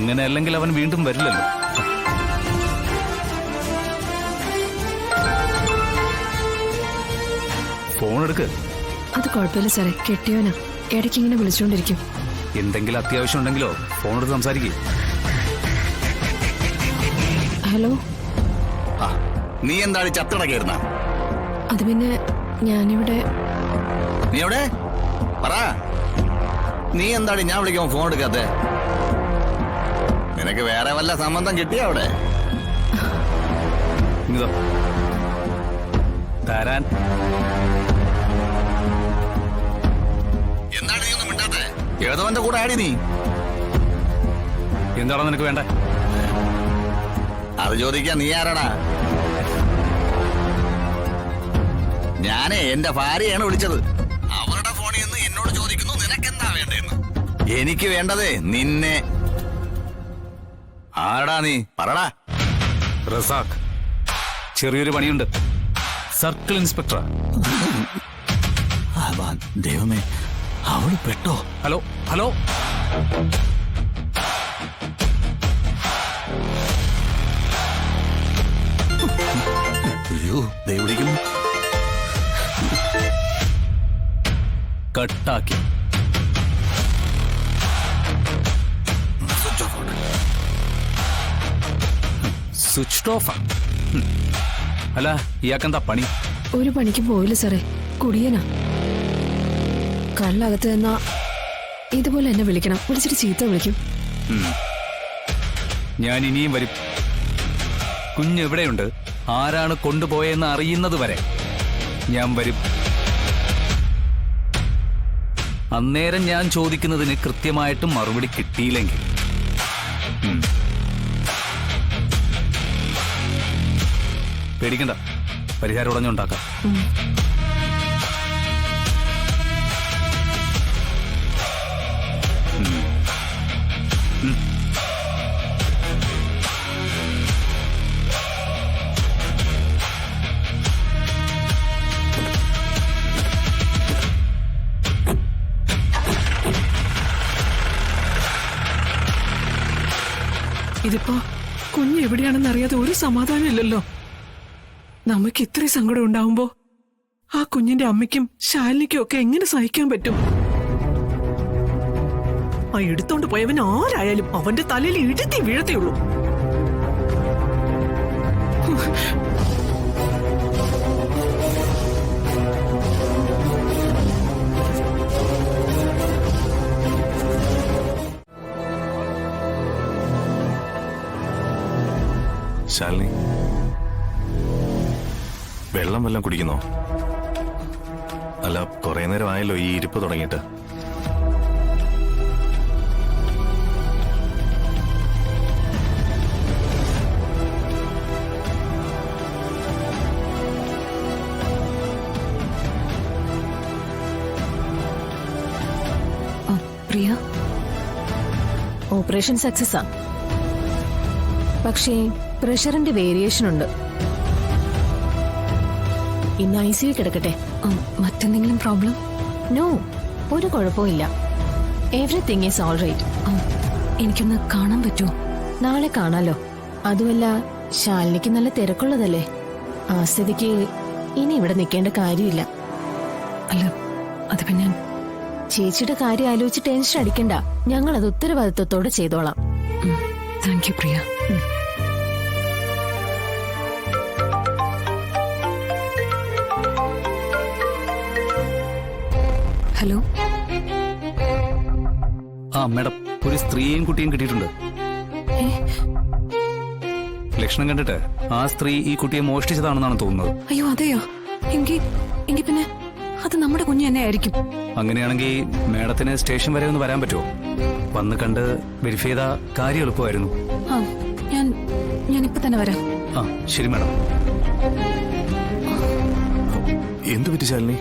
അങ്ങനെ അല്ലെങ്കിൽ അവൻ വീണ്ടും വരില്ലല്ലോ. ഫോൺ എടുക്ക്. അത് കുഴപ്പമില്ല സാറേ, കെട്ടിയോനാ, ഇടയ്ക്ക് ഇങ്ങനെ വിളിച്ചുകൊണ്ടിരിക്കും. എന്തെങ്കിലും അത്യാവശ്യം ഉണ്ടെങ്കിലോ ഫോൺ എടുത്ത് സംസാരിക്കേ. ഹലോ. നീ എന്താണ് ചത്തടക്കായിരുന്ന? അത് പിന്നെ ഞാനിവിടെ. നീ എവിടെ പറ. നീ എന്താണ് ഞാൻ വിളിക്കുമ്പോ ഫോൺ എടുക്കാത്തെ? നിനക്ക് വേറെ വല്ല സംബന്ധം കിട്ടിയ അവിടെ? തരാൻ എന്താണ് നീ ഒന്നും മിണ്ടാത്തെ? ഏതവന്റെ കൂടെ ആടി നീ? എന്താണോ നിനക്ക് വേണ്ട? അത് ചോദിക്കാൻ നീ ആരാടാ? ഞാനേ എന്റെ ഭാര്യയാണ് വിളിച്ചത്. അവരുടെ ഫോണിൽ നിന്ന് എന്നോട് ചോദിക്കുന്നു നിനക്കെന്താ വേണ്ടെന്ന്. എനിക്ക് വേണ്ടതേ നിന്നെ. ആടാ നീ പറടാ. റസാഖ്, ചെറിയൊരു പണിയുണ്ട്. സർക്കിൾ ഇൻസ്പെക്ടറാ. ദൈവമേ, അവള് പെട്ടോ? Hello hello. അയ്യോ, ദേ വിളിക്കുന്നു. കട്ടാക്കി. Switch off. അല്ല, ഇയാക്കെന്താ പണി? ഒരു പണിക്ക് പോയില്ല സാറേ, കുടിയനാ. കള്ളകത്ത് നിന്നാ ഇതുപോലെ എന്നെ വിളിക്കണം, വിളിച്ചിട്ട് ചീത്ത വിളിക്കും. ഞാൻ ഇനിയും വരും. കുഞ്ഞെവിടെയുണ്ട്, ആരാണ് കൊണ്ടുപോയെന്ന് അറിയുന്നത് വരെ ഞാൻ വരും. അന്നേരം ഞാൻ ചോദിക്കുന്നതിന് കൃത്യമായിട്ടും മറുപടി കിട്ടിയില്ലെങ്കിൽ പേടിക്കണ്ട, പരിഹാരം ഉടഞ്ഞുണ്ടാക്കാം. ഇതിപ്പോ കുഞ്ഞ് എവിടെയാണെന്ന് അറിയാതെ ഒരു സമാധാനം ഇല്ലല്ലോ. നമുക്ക് ഇത്രയും സങ്കടം ഉണ്ടാവുമ്പോ ആ കുഞ്ഞിന്റെ അമ്മയ്ക്കും ശാലിനിക്കും ഒക്കെ എങ്ങനെ സഹിക്കാൻ പറ്റും? ആ എടുത്തോണ്ട് പോയവൻ ആരായാലും അവന്റെ തലയിൽ ഇടുത്തി വീഴത്തേയുള്ളൂ. ശാലിനി, വെള്ളം വല്ലതും കുടിക്കുന്നോ? അല്ല, കുറെ നേരമായല്ലോ ഈ ഇരിപ്പ് തുടങ്ങിയിട്ട്. പ്രിയ, ഓപ്പറേഷൻ സക്സസ് ആ, പക്ഷേ പ്രഷറിന്റെ വേരിയേഷൻ ഉണ്ട്. ഇന്ന് ICU കിടക്കട്ടെ. മറ്റെന്തെങ്കിലും പ്രോബ്ലം? നോ, ഒരു കുഴപ്പമില്ല. Everything is all right. എനിക്കൊന്ന് കാണാൻ പറ്റുമോ? നാളെ കാണാലോ. അതുമല്ല, ശാലിനിക്ക് നല്ല തിരക്കുള്ളതല്ലേ. ആ സ്ഥിതിക്ക് ഇനി ഇവിടെ നിൽക്കേണ്ട കാര്യമില്ല. അല്ല, അത് പിന്നെ ചേച്ചിയുടെ കാര്യം ആലോചിച്ച് ടെൻഷൻ അടിക്കണ്ട. ഞങ്ങൾ അത് ഉത്തരവാദിത്വത്തോടെ ചെയ്തോളാം. Thank you Priya. ഹലോ. ആ മേഡം, ഒരു സ്ത്രീയും കുട്ടിയും കിട്ടിയിട്ടുണ്ട്. ലക്ഷണം കണ്ടിട്ട് ആ സ്ത്രീ ഈ കുട്ടിയെ മോഷ്ടിച്ചതാണെന്നാണ് തോന്നുന്നത്. അയ്യോ അതെയോ? എങ്കിൽ പിന്നെ അത് നമ്മുടെ കുഞ്ഞു തന്നെ ആയിരിക്കും. അങ്ങനെയാണെങ്കിൽ മേഡത്തിന് സ്റ്റേഷൻ വരെ ഒന്ന് വരാൻ പറ്റുമോ? വന്ന് കണ്ട് വെരിഫൈ ചെയ്ത കാര്യം എളുപ്പമായിരുന്നു. ഞാൻ ഇപ്പൊ തന്നെ വരാം. ആ ശരി മേഡം. എന്തു പറ്റി ശാലിനി?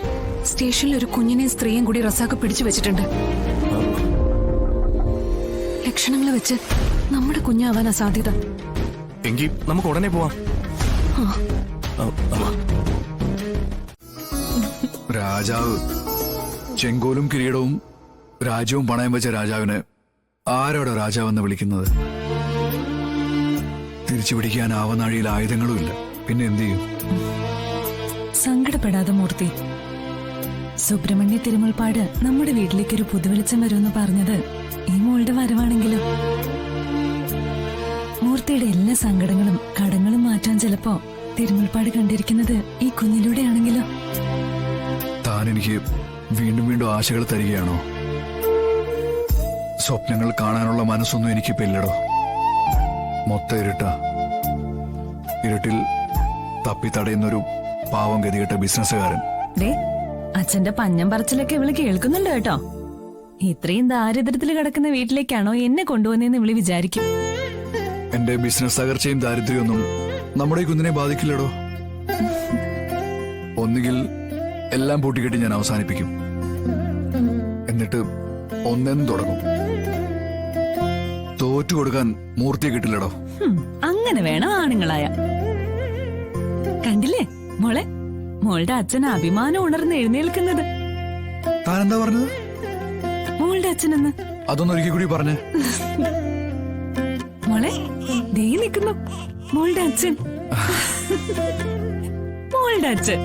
സ്റ്റേഷനിൽ ഒരു കുഞ്ഞിനെയും സ്ത്രീയും കൂടി റസാക്ക് പിടിച്ചു വെച്ചിട്ടുണ്ട്. ലക്ഷണങ്ങൾ വെച്ച് നമ്മുടെ കുഞ്ഞാവാനാ സാധ്യത. എങ്കിൽ നമുക്ക് ഉടനെ പോവാം. രാജാവ് ചെങ്കോലും കിരീടവും രാജ്യവും പണയം വെച്ച രാജാവിന് ആരോടോ രാജാവെന്ന് വിളിക്കുന്നത്? തിരിച്ചു പിടിക്കാൻ ആവനാഴിയിൽ ആയുധങ്ങളുമില്ല. പിന്നെ എന്തു ചെയ്യും? സങ്കടപ്പെടാതെ മൂർത്തി. സുബ്രഹ്മണ്യ തിരുമുൽപ്പാട് നമ്മുടെ വീട്ടിലേക്കൊരു പുതുവെളിച്ചം വരുമെന്ന് പറഞ്ഞത് ഈ മോളുടെ വരവാണെങ്കിലും മൂർത്തിയുടെ എല്ലാ സങ്കടങ്ങളും കടങ്ങളും മാറ്റാൻ ചിലപ്പോ തിരുമുൽപ്പാട് കണ്ടിരിക്കുന്നത് ഈ കുഞ്ഞിലൂടെയാണെങ്കിലോ? താൻ എനിക്ക് വീണ്ടും വീണ്ടും ആശകൾ തരികയാണോ? സ്വപ്നങ്ങൾ കാണാനുള്ള മനസ്സൊന്നും എനിക്കിപ്പോ ഇല്ലടോ. മൊത്തം ഇരുട്ടിൽ തപ്പി തടയുന്നൊരു പാവം ഗതികെട്ട ബിസിനസ്സുകാരൻ. ദേ, അച്ഛന്റെ പഞ്ഞം പറച്ചിലൊക്കെ ഇവള് കേൾക്കുന്നുണ്ട് കേട്ടോ. ഇത്രയും ദാരിദ്ര്യത്തിൽ കിടക്കുന്ന വീട്ടിലേക്കാണോ എന്നെ കൊണ്ടുവന്നേന്ന് ഇവള് വിചാരിക്കും. എന്റെ ബിസിനസ് തകർച്ചയും ദാരിദ്ര്യമൊന്നും നമ്മുടെ ഈ കുഞ്ഞിനെ ബാധിക്കില്ലടോ. ഒന്നുകിൽ എല്ലാം പൂട്ടിക്കെട്ടി ഞാൻ അവസാനിപ്പിക്കും, എന്നിട്ട് ഒന്നെന്ന് തുടങ്ങും. തോറ്റു കൊടുക്കാൻ മൂർത്തിയെ കിട്ടില്ലടോ. അങ്ങനെ വേണം ആണുങ്ങളായ. കണ്ടില്ലേ മോളെ, മോളുടെ അച്ഛൻ അഭിമാനം ഉണർന്ന് എഴുന്നേൽക്കുന്നത്. താൻ എന്താ പറഞ്ഞത്? മോളുടെ അച്ഛനെന്ന്. അതൊന്നും ഒരിക്കൽ കൂടി പറഞ്ഞേ. മോളെ, ദേ നിൽക്കുന്നു മോളുടെ അച്ഛൻ. മോളുടെ അച്ഛൻ.